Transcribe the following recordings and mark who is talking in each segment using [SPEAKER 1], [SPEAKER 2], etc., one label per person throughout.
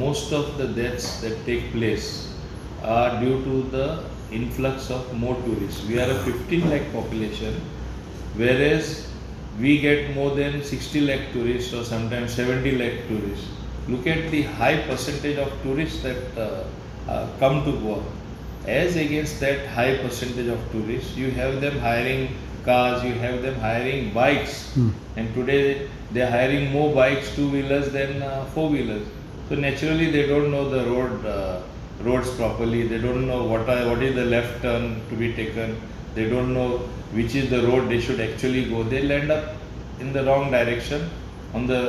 [SPEAKER 1] most of the deaths that take place are due to the influx of more tourists. We are a 15 lakh population, whereas we get more than 60 lakh tourists or sometimes 70 lakh tourists. Look at the high percentage of tourists that come to Goa. As against that high percentage of tourists, you have them hiring cars, you have them hiring bikes, and today they are hiring more bikes, two-wheelers than four-wheelers. So naturally, they don't know the roads properly. They don't know what is the left turn to be taken. They don't know which is the road they should actually go. They'll end up in the wrong direction on the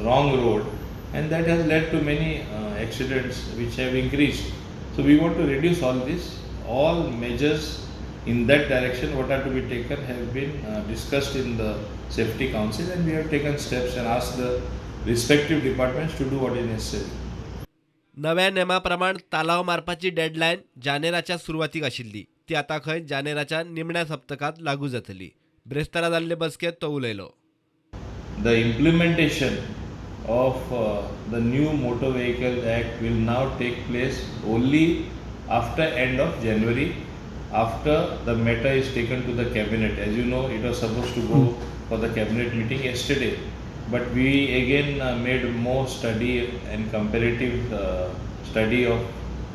[SPEAKER 1] wrong road, and that has led to many accidents which have increased. So we want to reduce all this. All measures in that direction what are to be taken have been discussed in the Safety Council, and we have taken steps and asked the respective departments to do what is necessary.
[SPEAKER 2] नव्या नेमाप्रमाण तालाव मारपाची deadline जानेराच्या सुरवातीक आशिल्ली ती आता खंय जानेराच्या निमण्या सप्तकात लागू जातली. ब्रेस्तारा जाल्ले बसकेत तो उलयलो.
[SPEAKER 1] The implementation of the new Motor Vehicle Act will now take place only after end of January, after the matter is taken to the cabinet. As you know, it was supposed to go for the cabinet meeting yesterday, but we again made more study and comparative study of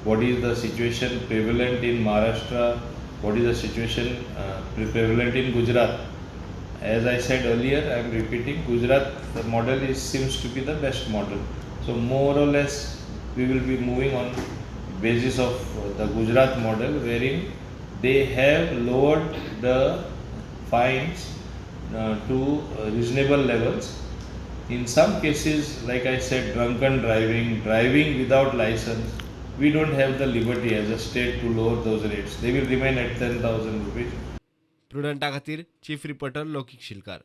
[SPEAKER 1] what is the situation prevalent in Maharashtra, what is the situation prevalent in Gujarat. As I said earlier, I am repeating, Gujarat the model seems to be the best model. So more or less we will be moving on basis of the Gujarat model, wherein they have lowered the fines to reasonable levels. In some cases, like I said, drunken driving without license, we don't have the liberty as a state to lower those rates. They will remain at 10,000 rupees.
[SPEAKER 2] प्रुडंटा खातीर chief reporter लौकीक शिलकार.